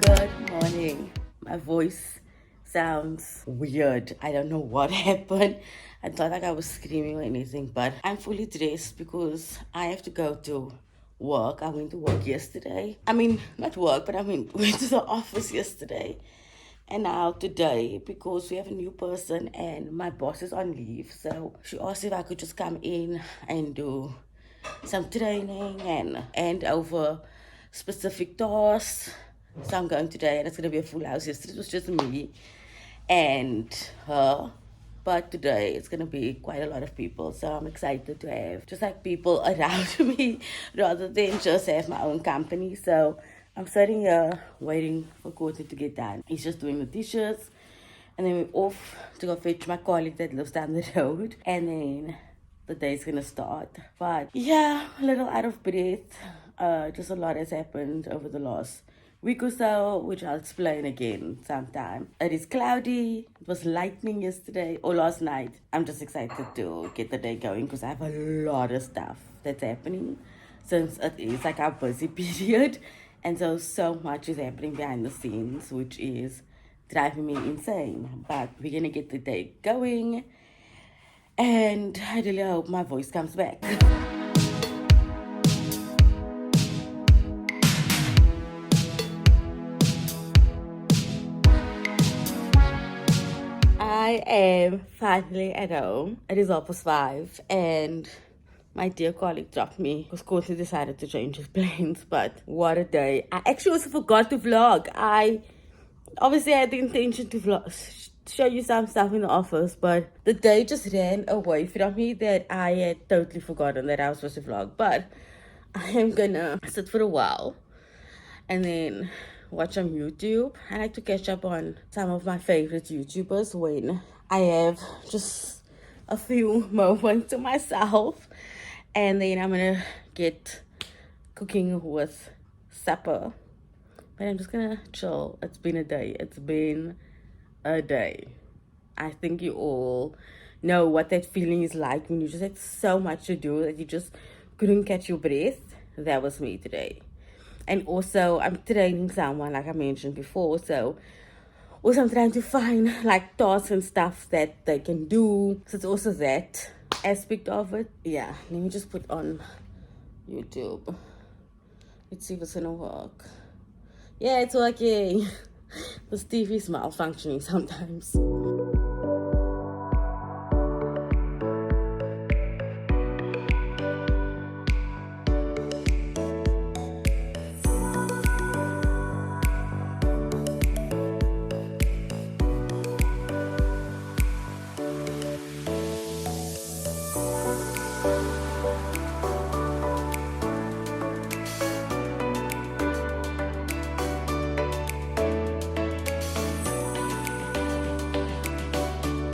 Good morning. My voice sounds weird. I don't know what happened. I thought like I was screaming or anything, but I'm fully dressed because I have to go to work. I went to work yesterday. I mean, not work, but I mean, went to the office yesterday and now today because we have a new person and my boss is on leave. So she asked if I could just come in and do some training and over specific tasks. So I'm going today and it's going to be a full house. Yesterday it was just me and her. But today it's going to be quite a lot of people. So I'm excited to have just like people around me rather than just have my own company. So I'm sitting here waiting for Courtney to get done. He's just doing the dishes. And then we're off to go fetch my colleague that lives down the road. And then the day's gonna start. But yeah, a little out of breath. Just a lot has happened over the last week or so, which I'll explain again sometime. It is cloudy. It was lightning yesterday or last night. I'm just excited to get the day going because I have a lot of stuff that's happening since it is like our busy period. And so much is happening behind the scenes, which is driving me insane. But we're gonna get the day going. And I really hope my voice comes back. I am finally at home. It is 5:30 and my dear colleague dropped me because Courtney decided to change his plans. But what a day. I actually also forgot to vlog. I obviously had the intention to vlog, show you some stuff in the office, but the day just ran away from me that I had totally forgotten that I was supposed to vlog. But I am gonna sit for a while and then watch on YouTube. I like to catch up on some of my favorite YouTubers when I have just a few moments to myself. And then I'm gonna get cooking with supper. But I'm just gonna chill. It's been a day. It's been a day. I think you all know what that feeling is like when you just had so much to do that you just couldn't catch your breath. That was me today. And also, I'm training someone, like I mentioned before. So, also, I'm trying to find like tasks and stuff that they can do. So, it's also that aspect of it. Yeah, let me just put on YouTube. Let's see if it's gonna work. Yeah, it's working. This TV is malfunctioning sometimes.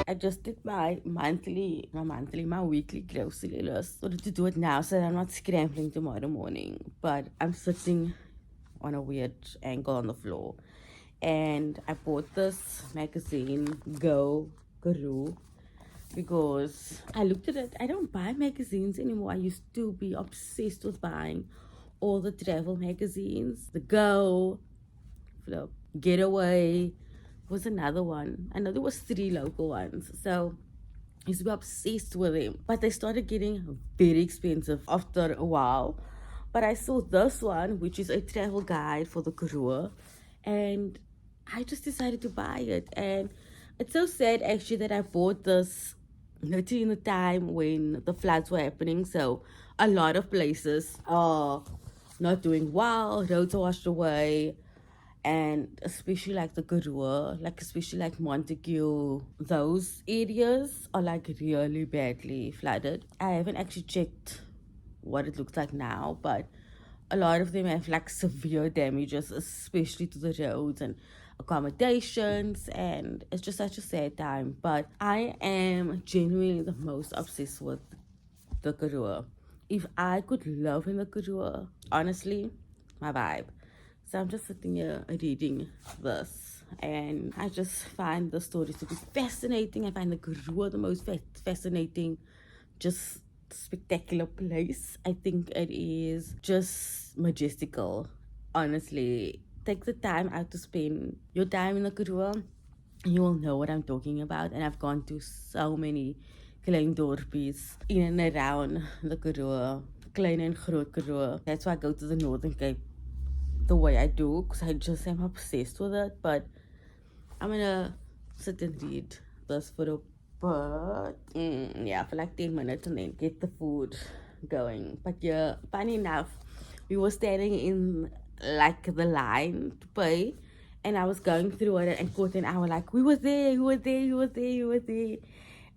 I just did my my weekly grocery list. I wanted to do it now so that I'm not scrambling tomorrow morning. But I'm sitting on a weird angle on the floor. And I bought this magazine, Go Guru, because I looked at it. I don't buy magazines anymore. I used to be obsessed with buying all the travel magazines. The Go, the Getaway, was another one. I know there was 3 local ones. So I used to be obsessed with them. But they started getting very expensive after a while. But I saw this one, which is a travel guide for the Karoo, and I just decided to buy it. And it's so sad actually that I bought this literally in the time when the floods were happening. So a lot of places are not doing well, roads are washed away, and especially like the Karoo, like especially like Montague, those areas are like really badly flooded. I haven't actually checked what it looks like now, but a lot of them have like severe damages, especially to the roads and accommodations, and it's just such a sad time. But I am genuinely the most obsessed with the Karoo. If I could live in the Karoo, honestly, my vibe. So I'm just sitting here reading this, and I just find the stories to be fascinating. I find the Karoo the most fascinating, just spectacular place. I think it is just majestical. Honestly, take the time out to spend your time in the Karoo. You will know what I'm talking about. And I've gone to so many klein dorpies in and around the Karoo, klein and groot Karoo. That's why I go to the Northern Cape the way I do, because I just am obsessed with it. But I'm gonna sit and read this for a yeah, for like 10 minutes and then get the food going. But yeah, funny enough, we were standing in like the line to pay, and I was going through it, and Court and I were like, we were there, you were there, you were there, you were there.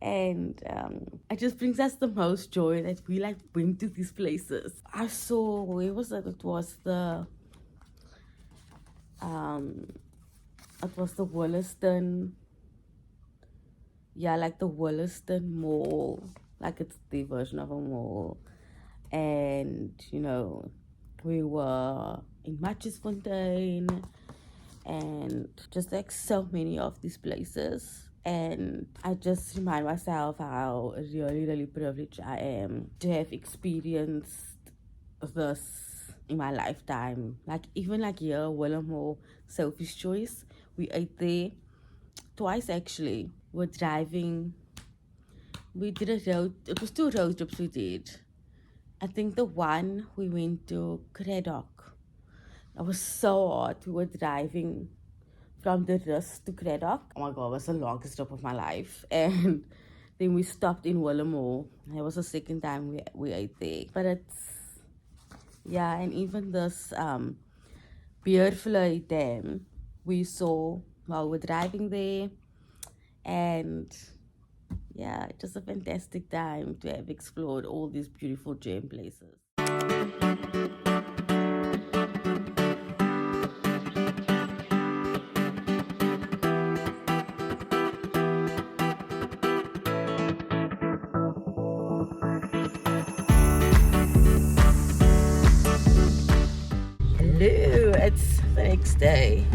And it just brings us the most joy that we like went to these places. I saw, where was it? It was the Wollaston, yeah, like the Wollaston Mall, like it's the version of a mall. And you know, we were in Matjesfontein and just like so many of these places. And I just remind myself how really, really privileged I am to have experienced this in my lifetime. Like even like here, Willamore, Sophie's Choice, we ate there twice actually. We're driving. We did a road. It was 2 road trips we did. I think the one we went to Craddock. It was so hot. We were driving from the Rus to Craddock. Oh my god, it was the longest trip of my life. And then we stopped in Willamore. It was the second time we ate there. But it's, yeah, and even this Beerfly Dam we saw while we're driving there. And yeah, it was a fantastic time to have explored all these beautiful gem places. Hello, it's the next day.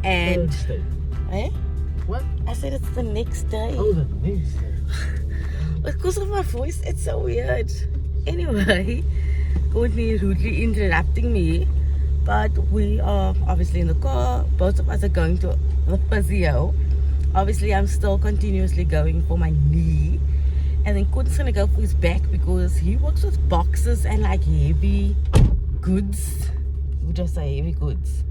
And Thursday. eh? What? I said it's the next day. Oh, the next day. Because of my voice, it's so weird. Anyway, Courtney rudely interrupting me. But we are obviously in the car. Both of us are going to the physio. Obviously, I'm still continuously going for my knee. And then Courtney's gonna go for his back because he works with boxes and like heavy goods. We just say heavy goods.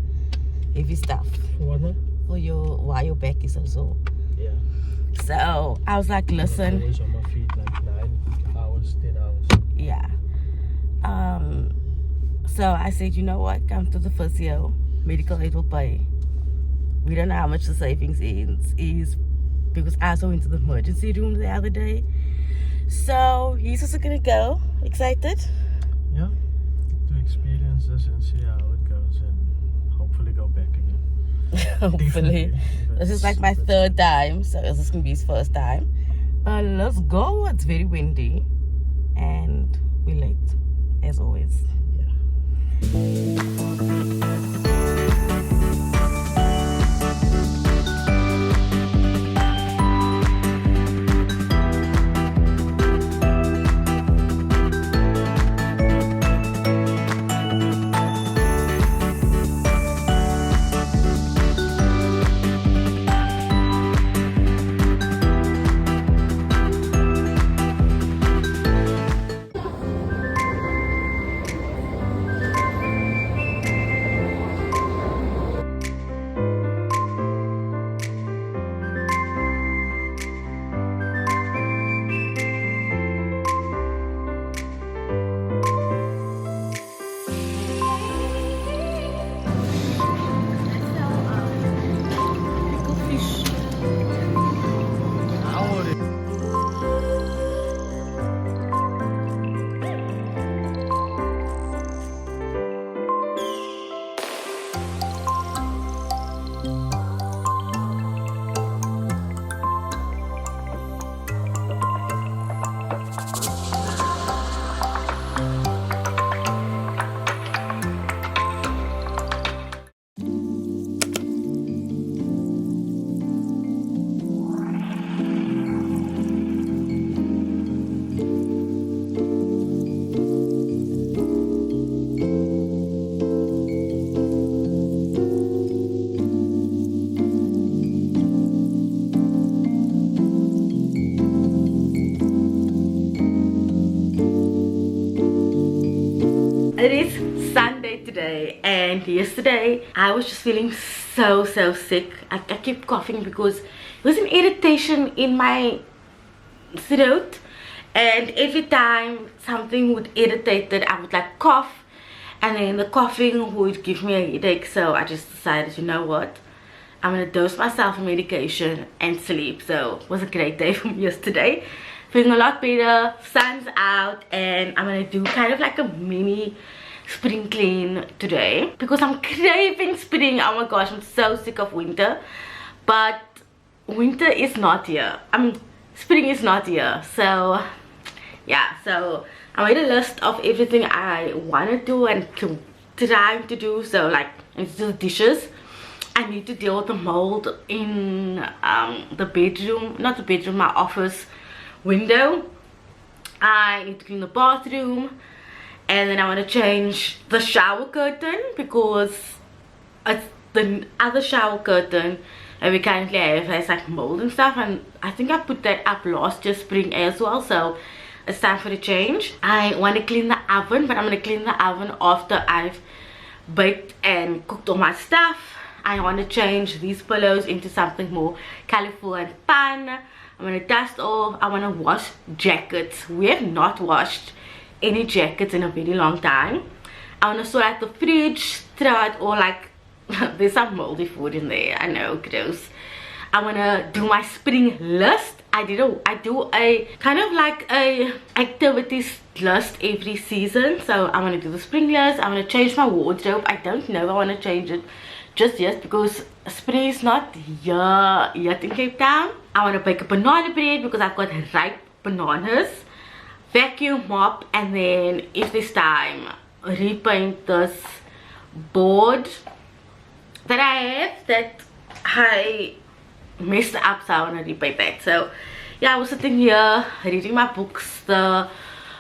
Heavy stuff. For what now? For why your back is also. Yeah. So I was like, listen. I was on my feet like 9 hours, 10 hours. Yeah. So I said, you know what? Come to the physio. Medical aid will pay. We don't know how much the savings is because I also went to the emergency room the other day. So he's also gonna go. Excited? Yeah. To experience this and see how it goes and hopefully go back again. Hopefully. This is like my 3rd time, so this is gonna be his 1st time. But let's go. It's very windy and we're late, as always. It is Sunday today, and yesterday I was just feeling so sick. I kept coughing because it was an irritation in my throat, and every time something would irritate it, I would like cough, and then the coughing would give me a headache. So I just decided, you know what, I'm gonna dose myself a medication and sleep. So it was a great day for me yesterday. Feeling a lot better, sun's out, and I'm gonna do kind of like a mini spring clean today because I'm craving spring. Oh my gosh, I'm so sick of winter, but winter is not here. I mean, spring is not here. So yeah, so I made a list of everything I want to do and trying to do. So like, I need to do the dishes, I need to deal with the mold in the bedroom, not the bedroom, my office window. I need to clean the bathroom, and then I want to change the shower curtain because it's the other shower curtain that we currently have has like mold and stuff, and I think I put that up last year spring as well, so it's time for the change. I want to clean the oven, but I'm going to clean the oven after I've baked and cooked all my stuff. I want to change these pillows into something more colorful and fun. I'm going to dust off. I want to wash jackets. We have not washed any jackets in a very long time. I want to sort out the fridge, throw out all like there's some moldy food in there. I know, gross. I want to do my spring list. I do a kind of like a activities list every season. So I want to do the spring list. I want to change my wardrobe. I don't know if I want to change it just yet because spring is not here yet in Cape Town. I want to bake a banana bread because I've got ripe bananas. Vacuum mop, and then if this time repaint this board that I have that I messed up, so I want to repaint that. So yeah, I was sitting here reading my books. The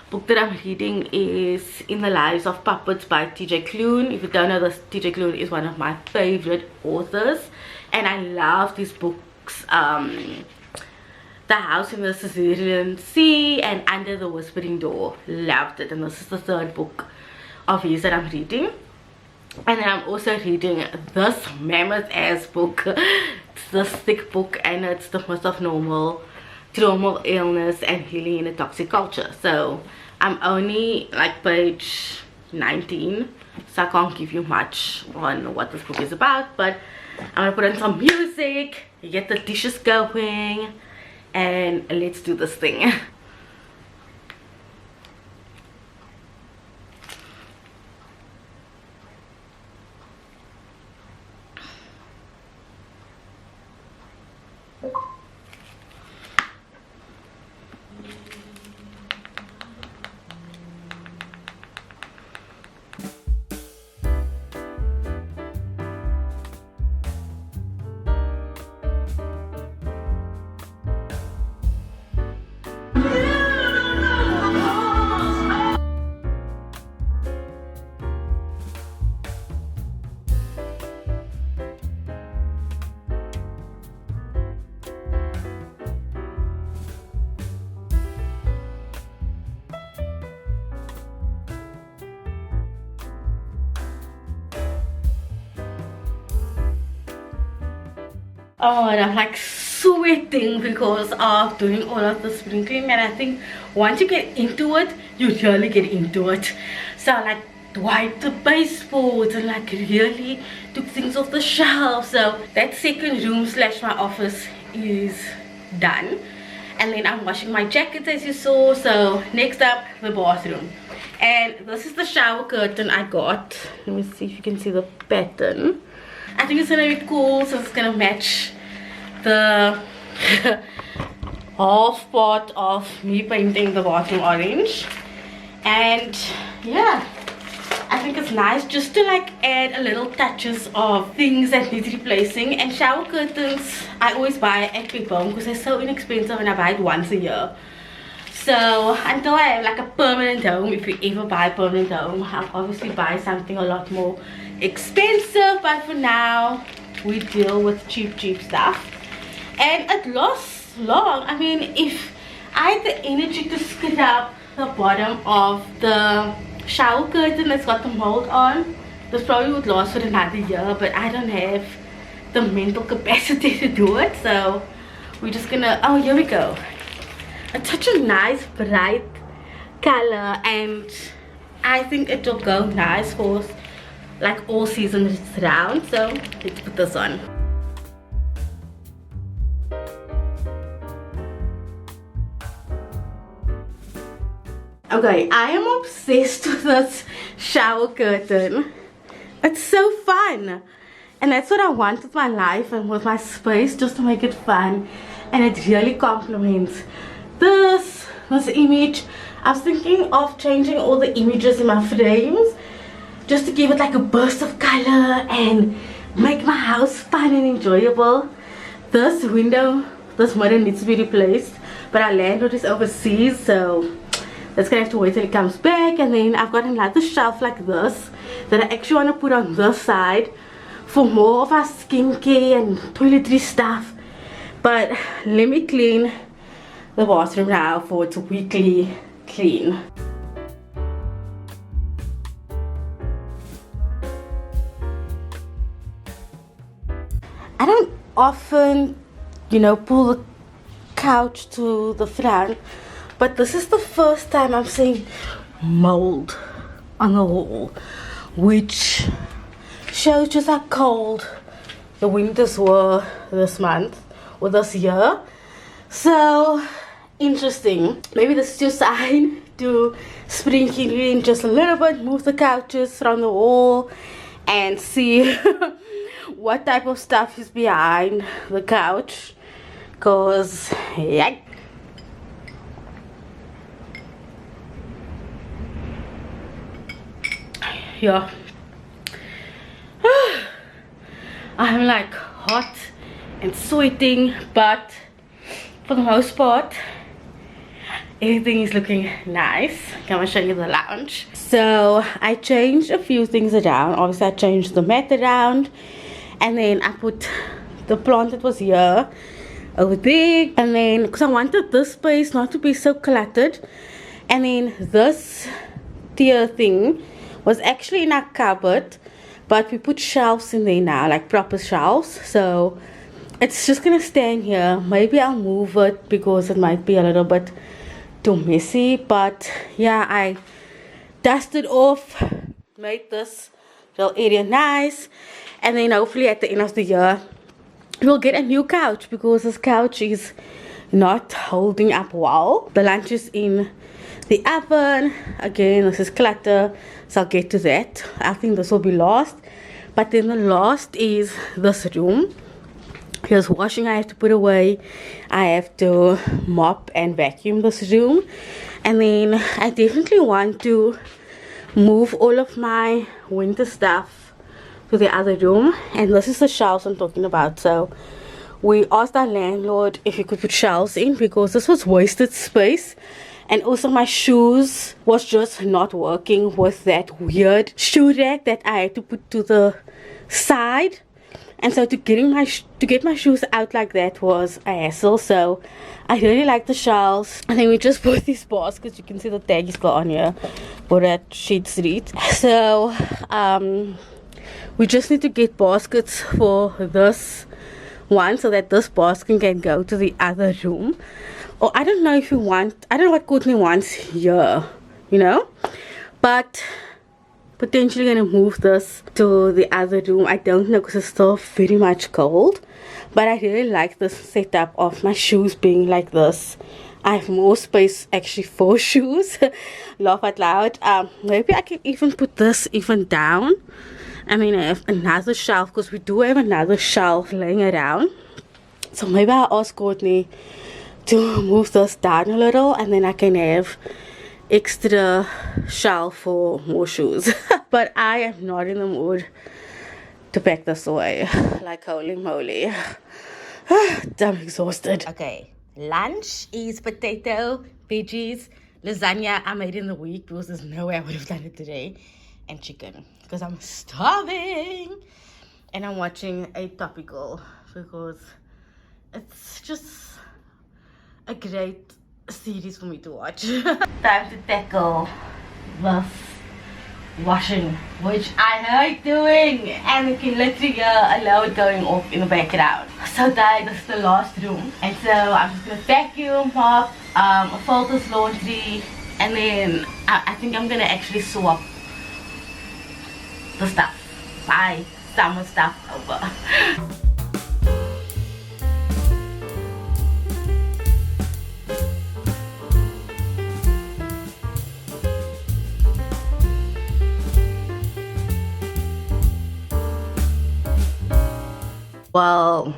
book that I'm reading is In the Lives of Puppets by TJ Klune. If you don't know this, TJ Klune is one of my favorite authors, and I love these books. The House in the Caesarean Sea and Under the Whispering Door. Loved it, and this is the third book of his that I'm reading. And then I'm also reading this mammoth ass book. It's this thick book, and it's The Myth of Normal, Terminal Illness and Healing in a Toxic Culture. So I'm only like page 19, so I can't give you much on what this book is about, but I'm gonna put on some music, get the dishes going, and let's do this thing. Oh, and I'm like sweating because of doing all of the sprinkling, and I think once you get into it, you really get into it. So I like wiped the baseboards and like really took things off the shelf. So that second room slash my office is done, and then I'm washing my jackets as you saw. So next up, the bathroom, and this is the shower curtain I got. Let me see if you can see the pattern. I think it's gonna be cool, so it's gonna match the half part of me painting the bathroom orange. And yeah, I think it's nice just to like add a little touches of things that need replacing. And shower curtains I always buy at Big Home because they're so inexpensive, and I buy it once a year. So until I have like a permanent home, if you ever buy a permanent home, I'll obviously buy something a lot more expensive, but for now we deal with cheap stuff, and it lasts long. I mean, if I had the energy to scrub the bottom of the shower curtain that's got the mold on. This probably would last for another year, but I don't have the mental capacity to do it, so we're just gonna, oh, here we go. It's such a nice bright color, and I think it will go nice for like all seasons round. So let's put this on. Okay, I am obsessed with this shower curtain. It's so fun, and that's what I want with my life and with my space, just to make it fun. And it really complements this image. I was thinking of changing all the images in my frames just to give it like a burst of color and make my house fun and enjoyable. This window, this mirror needs to be replaced, but our landlord is overseas, so that's gonna have to wait till he comes back. And then I've got another shelf like this that I actually want to put on this side for more of our skincare and toiletry stuff. But let me clean the bathroom now for its weekly clean. I don't often, pull the couch to the front, but this is the first time I'm seeing mold on the wall, which shows just how cold the winters were this month or this year. So interesting. Maybe this is your sign to sprinkle in just a little bit, move the couches from the wall, and see what type of stuff is behind the couch. Cause yeah. Yeah. I'm like hot and sweating, but for the most part everything is looking nice. I'm gonna show you the lounge. So I changed a few things around. Obviously I changed the mat around, and then I put the plant that was here over there, and then because I wanted this space not to be so cluttered, and then this tier thing was actually in our cupboard, but we put shelves in there now, like proper shelves. So it's just gonna stand here. Maybe I'll move it because it might be a little bit too messy, but yeah, I dusted off, made this little area nice, and then hopefully at the end of the year we'll get a new couch, because this couch is not holding up well. The lunch is in the oven. Again, this is clutter, so I'll get to that. I think this will be last. But then the last is this room. Here's washing I have to put away. I have to mop and vacuum this room. And then I definitely want to move all of my winter stuff to the other room. And this is the shelves I'm talking about. So we asked our landlord if he could put shelves in, because this was wasted space. And also my shoes was just not working with that weird shoe rack that I had to put to the side. And so to get my shoes out like that was a hassle. So I really like the shelves. And then we just bought these baskets. You can see the tag is still on here for that sheet street. So we just need to get baskets for this one, so that this basket can go to the other room. Or I don't know if you want, I don't know what Courtney wants here, but potentially gonna move this to the other room. I don't know, because it's still very much cold, but I really like this setup of my shoes being like this. I have more space actually for shoes. Laugh out loud. Maybe I can even put this even down. I mean, I have another shelf, because we do have another shelf laying around. So maybe I'll ask Courtney to move this down a little, and then I can have extra shelf for more shoes. But I am not in the mood to pack this away. Like holy moly. I'm exhausted. Okay, lunch is potato, veggies, lasagna I made in the week, because there's no way I would have done it today, and chicken, because I'm starving. And I'm watching a topical, because it's just a great series for me to watch. Time to tackle this washing, which I hate doing, and you can literally hear a load going off in the background. So that is the last room, and so I'm just gonna vacuum, mop, fold this laundry, and then I think I'm gonna actually swap the stuff, buy summer stuff over. Well,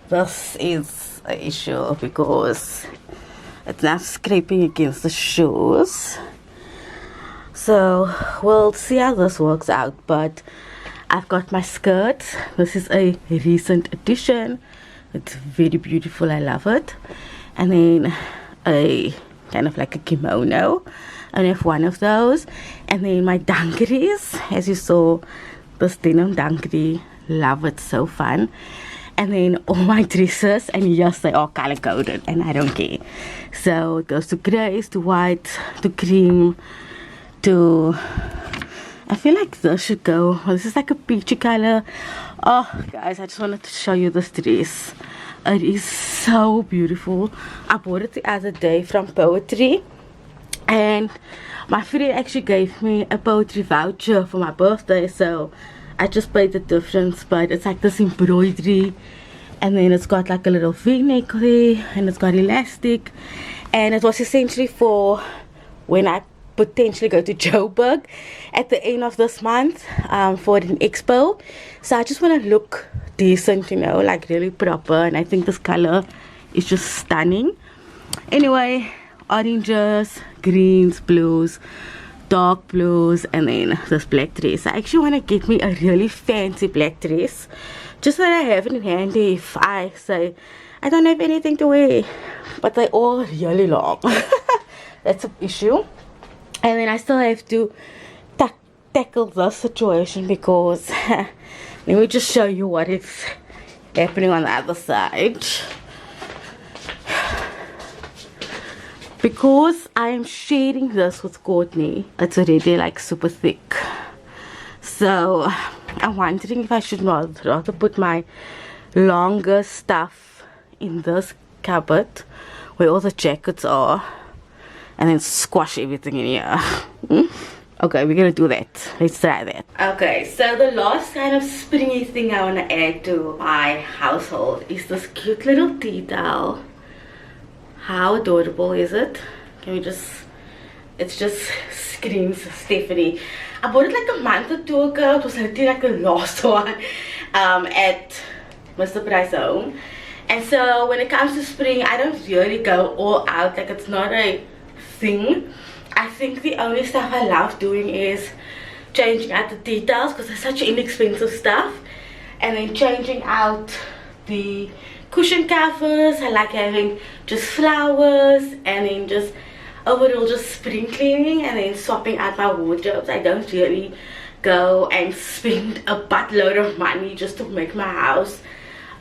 this is an issue because it's now scraping against the shoes. So we'll see how this works out, but I've got my skirt. This is a recent addition. It's very beautiful, I love it. And then a kind of like a kimono. I have one of those. And then my dungarees, as you saw, this denim dungaree. Love it, so fun. And then all my dresses, and yes, they are color coded and I don't care. So it goes to grays, to white, to cream, to, I feel like this should go, well, this is like a peachy color. Oh guys, I just wanted to show you this dress. It is so beautiful. I bought it the other day from Poetry, and my friend actually gave me a Poetry voucher for my birthday, so I just paid the difference. But it's like this embroidery, and then it's got like a little v-neck there, and it's got elastic, and it was essentially for when I potentially go to Joburg at the end of this month for an expo. So I just want to look decent, you know, like really proper, and I think this color is just stunning. Anyway, oranges, greens, blues, dark blues, and then this black dress. I actually want to get me a really fancy black dress just so that I have it in handy if I say I don't have anything to wear, but they're all really long. That's an issue. And then I still have to tackle this situation because let me just show you what is happening on the other side. Because I am sharing this with Courtney, it's already like super thick. So I'm wondering if I should rather put my longer stuff in this cupboard where all the jackets are, and then squash everything in here. Okay, we're gonna do that. Let's try that. Okay, so the last kind of springy thing I want to add to my household is this cute little tea towel. How adorable is it? Can we just, it just screams Stephanie. I bought it like a month or two ago. It was literally like the last one at Mr. Price Home. And so when it comes to spring, I don't really go all out. Like, it's not a thing. I think the only stuff I love doing is changing out the details because it's such inexpensive stuff, and then changing out the cushion covers. I like having just flowers, and then just overall just spring cleaning, and then swapping out my wardrobes. I don't really go and spend a buttload of money just to make my house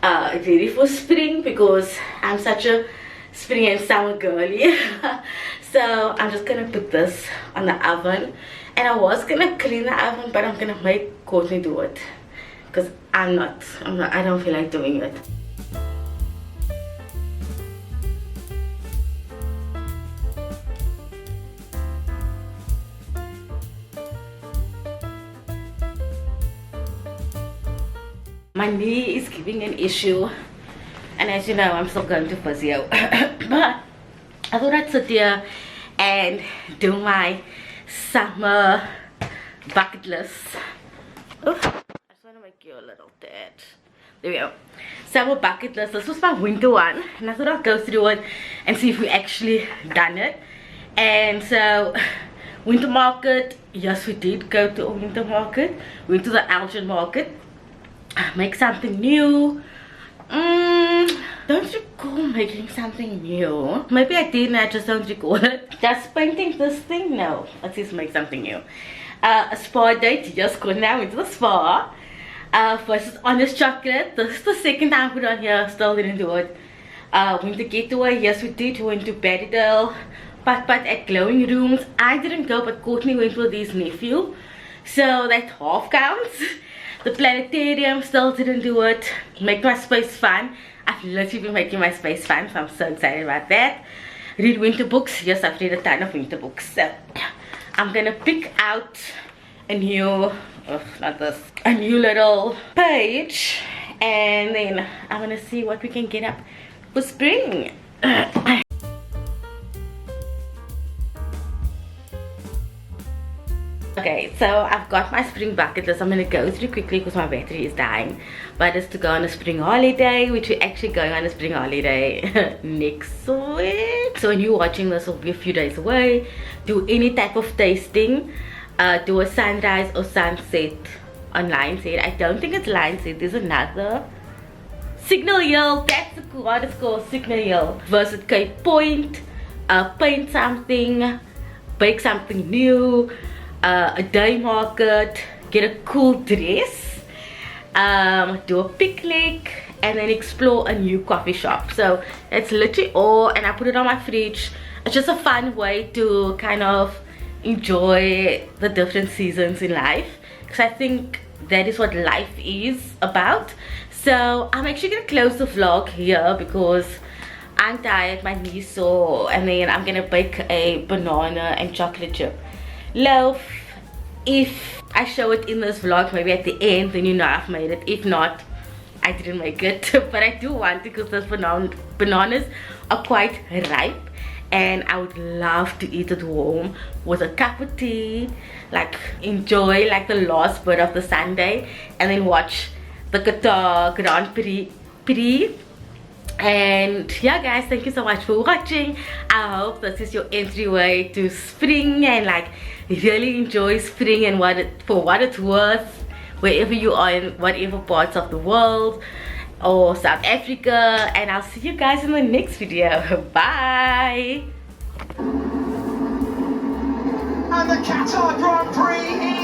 ready for spring because I'm such a spring and summer girly. So I'm just gonna put this on the oven, and I was gonna clean the oven, but I'm gonna make Courtney do it because I don't feel like doing it. My knee is giving an issue, and as you know, I'm still going to physio. But I thought I'd sit here and do my summer bucket list. Oof, I just want to make you a little tad. There we go. Summer bucket list. This was my winter one, and I thought I'd go through it and see if we actually done it. And so, winter market. Yes, we did go to a winter market. We went to the Elgin market. Make something new. Don't recall making something new. Maybe I did and I just don't recall it. Does painting this thing? No. Let's just make something new. A spa date. Just go now into the spa. Versus honest chocolate. This is the second time I put on here. Still didn't do it. Winter getaway. Yes, we did. We went to Battydale But at glowing rooms, I didn't go, but Courtney went with his nephew, so that half counts. The planetarium still didn't do it. Make my space fun. I've literally been making my space fun, so I'm so excited about that. Read winter books. Yes, I've read a ton of winter books. So I'm gonna pick out a new, a new little page, and then I'm gonna see what we can get up for spring. Okay, so I've got my spring bucket list. I'm gonna go through quickly because my battery is dying. But it's to go on a spring holiday, which we're actually going on a spring holiday next week. So when you're watching this, will be a few days away. Do any type of tasting. Do a sunrise or sunset on Lions Head. I don't think it's Lions Head. There's another. Signal Hill. That's what it's called. Signal Hill. Visit Cape Point. Paint something. Bake something new. A day market, get a cool dress, do a picnic, and then explore a new coffee shop. So it's literally all, and I put it on my fridge. It's just a fun way to kind of enjoy the different seasons in life, because I think that is what life is about. So I'm actually gonna close the vlog here because I'm tired, my knee's sore, and then I'm gonna bake a banana and chocolate chip loaf. If I show it in this vlog maybe at the end, then you know I've made it. If not, I didn't make it. But I do want it because those bananas are quite ripe, and I would love to eat it warm with a cup of tea, like enjoy like the last bit of the Sunday, and then watch the Qatar Grand Prix. And yeah guys, thank you so much for watching. I hope this is your entryway to spring, and like really enjoy spring and for what it's worth, wherever you are in whatever parts of the world or South Africa. And I'll see you guys in the next video. Bye. And the Qatar Grand Prix is